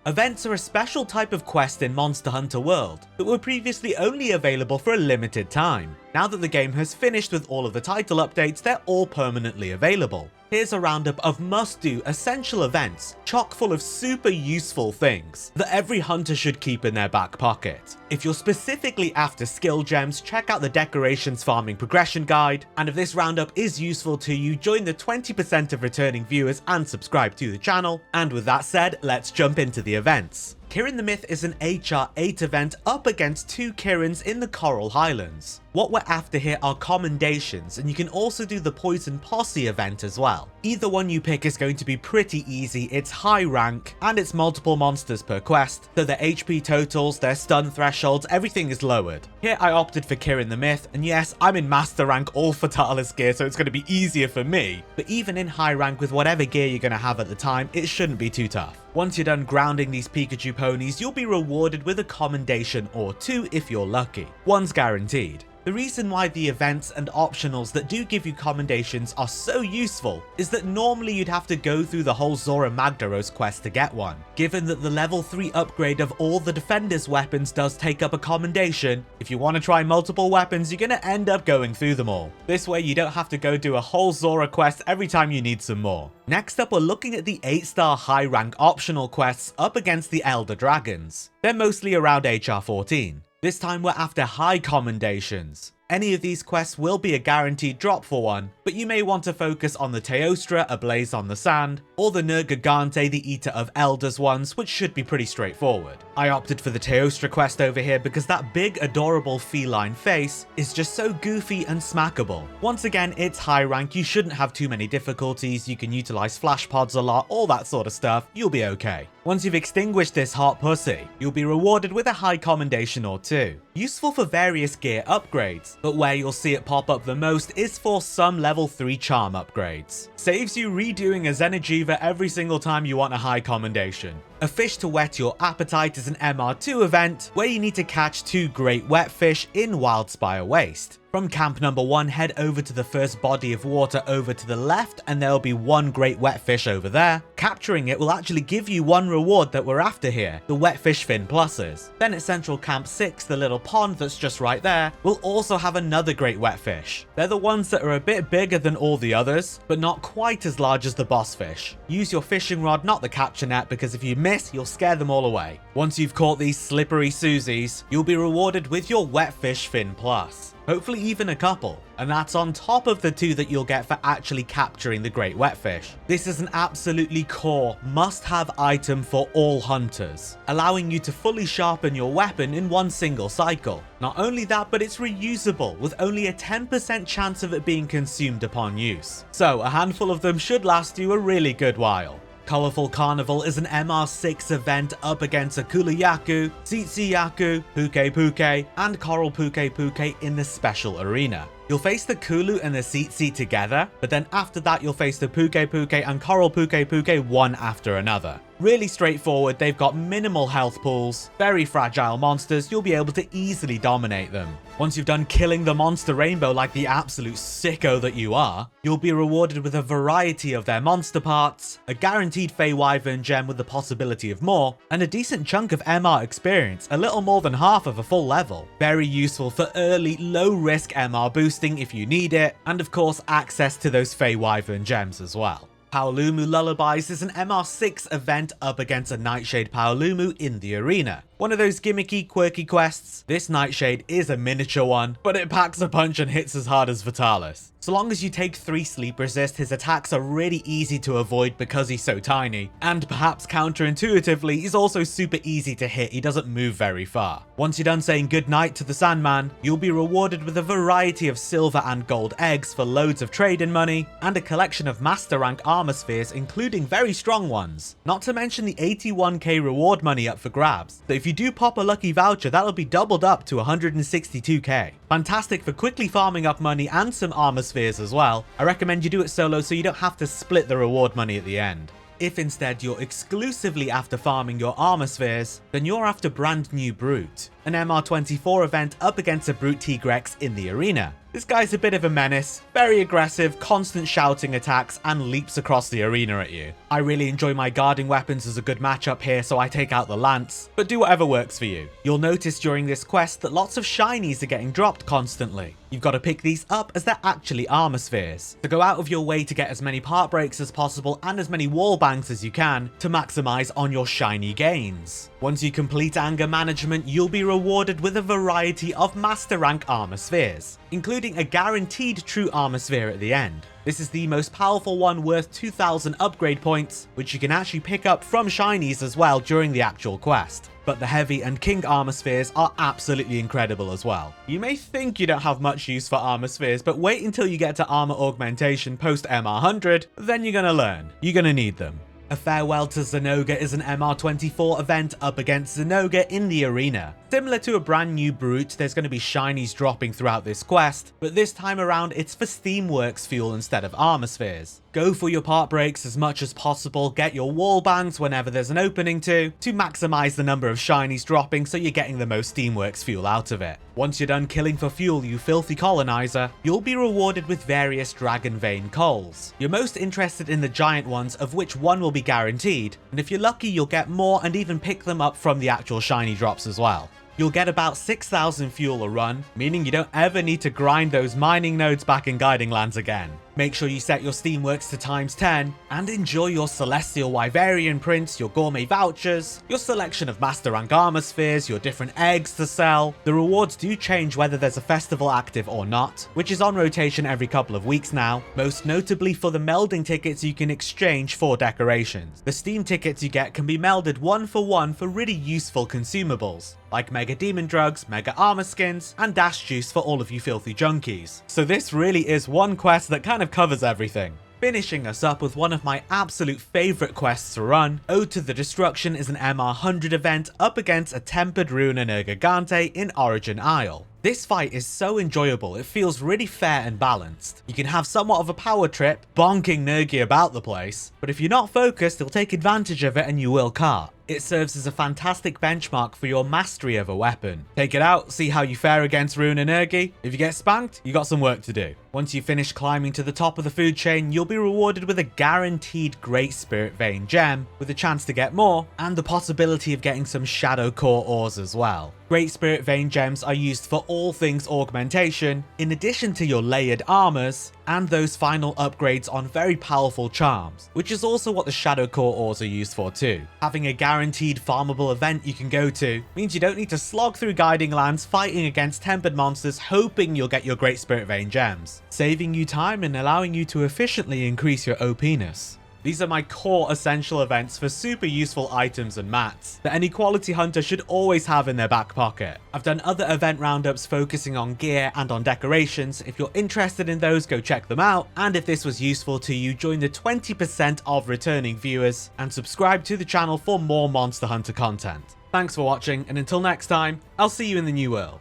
Events are a special type of quest in Monster Hunter World that were previously only available for a limited time. Now that the game has finished with all of the title updates, they're all permanently available. Here's a roundup of must-do essential events, chock full of super useful things that every hunter should keep in their back pocket. If you're specifically after skill gems, check out the Decorations Farming Progression Guide, and if this roundup is useful to you, join the 20% of returning viewers and subscribe to the channel. And with that said, let's jump into the events. Kirin the Myth is an HR 8 event up against 2 Kirins in the Coral Highlands. What we're after here are Commendations, and you can also do the Poison Posse event as well. Either one you pick is going to be pretty easy, it's high rank, and it's multiple monsters per quest, so their HP totals, their stun thresholds, everything is lowered. Here I opted for Kirin the Myth, and yes, I'm in Master rank all Fatalis gear, so it's going to be easier for me, but even in high rank with whatever gear you're going to have at the time, it shouldn't be too tough. Once you're done grounding these Pikachu ponies, you'll be rewarded with a commendation or 2 if you're lucky. One's guaranteed. The reason why the events and optionals that do give you commendations are so useful is that normally you'd have to go through the whole Zora Magdaros quest to get one. Given that the level 3 upgrade of all the defender's weapons does take up a commendation, if you want to try multiple weapons, you're going to end up going through them all. This way you don't have to go do a whole Zora quest every time you need some more. Next up, we're looking at the 8-star high rank optional quests up against the Elder Dragons. They're mostly around HR 14. This time we're after high commendations. Any of these quests will be a guaranteed drop for one, but you may want to focus on the Teostra, Ablaze on the Sand, or the Nergigante, the Eater of Elders ones, which should be pretty straightforward. I opted for the Teostra quest over here because that big adorable feline face is just so goofy and smackable. Once again, it's high rank, you shouldn't have too many difficulties, you can utilize flash pods a lot, all that sort of stuff, you'll be okay. Once you've extinguished this hot pussy, you'll be rewarded with a high commendation or 2. Useful for various gear upgrades, but where you'll see it pop up the most is for some level 3 charm upgrades. Saves you redoing a Zenny every single time you want a high commendation. A Fish to Whet Your Appetite is an MR2 event where you need to catch 2 great wetfish in Wildspire Waste. From camp number 1, head over to the first body of water over to the left, and there'll be 1 great wetfish over there. Capturing it will actually give you 1 reward that we're after here, the Whetfish Fin pluses. Then at Central Camp 6, the little pond that's just right there, will also have another great wetfish. They're the ones that are a bit bigger than all the others, but not quite as large as the boss fish. Use your fishing rod, not the capture net, because if you miss, you'll scare them all away. Once you've caught these slippery Susies, you'll be rewarded with your Whetfish Fin plus. Hopefully even a couple, and that's on top of the 2 that you'll get for actually capturing the great wetfish. This is an absolutely core, must-have item for all hunters, allowing you to fully sharpen your weapon in one single cycle. Not only that, but it's reusable, with only a 10% chance of it being consumed upon use. So a handful of them should last you a really good while. Colorful Carnival is an MR6 event up against a Kulayaku, Tsitsiyaku, Puke Puke, and Coral Puke Puke in the special arena. You'll face the Kulu and the Tsitsi together, but then after that you'll face the Puke Puke and Coral Puke Puke one after another. Really straightforward, they've got minimal health pools, very fragile monsters, you'll be able to easily dominate them. Once you've done killing the monster rainbow like the absolute sicko that you are, you'll be rewarded with a variety of their monster parts, a guaranteed Fey Wyvern Gem with the possibility of more, and a decent chunk of MR experience, a little more than half of a full level. Very useful for early, low-risk MR boosting if you need it, and of course access to those Fey Wyvern Gems as well. Paolumu Lullabies is an MR6 event up against a Nightshade Paolumu in the arena. One of those gimmicky, quirky quests. This Nightshade is a miniature one, but it packs a punch and hits as hard as Vitalis. So long as you take 3 sleep resist, his attacks are really easy to avoid because he's so tiny. And perhaps counterintuitively, he's also super easy to hit, he doesn't move very far. Once you're done saying goodnight to the Sandman, you'll be rewarded with a variety of silver and gold eggs for loads of trade-in money, and a collection of master rank armor spheres, including very strong ones. Not to mention the 81k reward money up for grabs, so if you do pop a lucky voucher, that'll be doubled up to 162k. Fantastic for quickly farming up money and some armor spheres as well. I recommend you do it solo so you don't have to split the reward money at the end. If instead you're exclusively after farming your armor spheres, then you're after Brand New Brute, an MR24 event up against a Brute Tigrex in the arena. This guy's a bit of a menace, very aggressive, constant shouting attacks, and leaps across the arena at you. I really enjoy my guarding weapons as a good matchup here, so I take out the lance, but do whatever works for you. You'll notice during this quest that lots of shinies are getting dropped constantly. You've got to pick these up as they're actually armor spheres. So go out of your way to get as many part breaks as possible and as many wall bangs as you can to maximize on your shiny gains. Once you complete anger management, you'll be rewarded with a variety of master rank armor spheres, including a guaranteed true armor sphere at the end. This is the most powerful one, worth 2,000 upgrade points, which you can actually pick up from shinies as well during the actual quest. But the heavy and king armor spheres are absolutely incredible as well. You may think you don't have much use for armor spheres, but wait until you get to armor augmentation post MR100, then you're gonna learn. You're gonna need them. A Farewell to Zenogre is an MR24 event up against Zenogre in the arena. Similar to a brand new Brute, there's going to be shinies dropping throughout this quest, but this time around it's for Steamworks Fuel instead of armor spheres. Go for your part breaks as much as possible, get your wall bangs whenever there's an opening to maximize the number of shinies dropping so you're getting the most Steamworks Fuel out of it. Once you're done killing for fuel, you filthy colonizer, you'll be rewarded with various Dragon Vein coals. You're most interested in the giant ones, of which one will be guaranteed, and if you're lucky you'll get more and even pick them up from the actual shiny drops as well. You'll get about 6,000 fuel a run, meaning you don't ever need to grind those mining nodes back in Guiding Lands again. Make sure you set your Steamworks to ×10 and enjoy your Celestial Wyverian prints, your gourmet vouchers, your selection of master rank armor spheres, your different eggs to sell. The rewards do change whether there's a festival active or not, which is on rotation every couple of weeks now, most notably for the melding tickets you can exchange for decorations. The Steam tickets you get can be melded 1-for-1 for really useful consumables, like Mega Demon Drugs, Mega Armor Skins, and Dash Juice for all of you filthy junkies. So this really is one quest that kind of covers everything. Finishing us up with one of my absolute favourite quests to run, Ode to the Destruction is an MR100 event up against a Tempered Rune and Gigante in Origin Isle. This fight is so enjoyable, it feels really fair and balanced. You can have somewhat of a power trip, bonking Nergi about the place, but if you're not focused, he'll take advantage of it and you will cart. It serves as a fantastic benchmark for your mastery of a weapon. Take it out, see how you fare against Rune and Nergi. If you get spanked, you got some work to do. Once you finish climbing to the top of the food chain, you'll be rewarded with a guaranteed Great Spiritvein Gem, with a chance to get more, and the possibility of getting some Shadow Core ores as well. Great Spiritvein Gems are used for all things augmentation, in addition to your layered armors, and those final upgrades on very powerful charms, which is also what the Shadow Core ores are used for too. Having a guaranteed farmable event you can go to means you don't need to slog through Guiding Lands fighting against tempered monsters hoping you'll get your Great Spiritvein Gems, saving you time and allowing you to efficiently increase your OP-ness. These are my core essential events for super useful items and mats that any quality hunter should always have in their back pocket. I've done other event roundups focusing on gear and on decorations. If you're interested in those, go check them out. And if this was useful to you, join the 20% of returning viewers and subscribe to the channel for more Monster Hunter content. Thanks for watching, and until next time, I'll see you in the new world.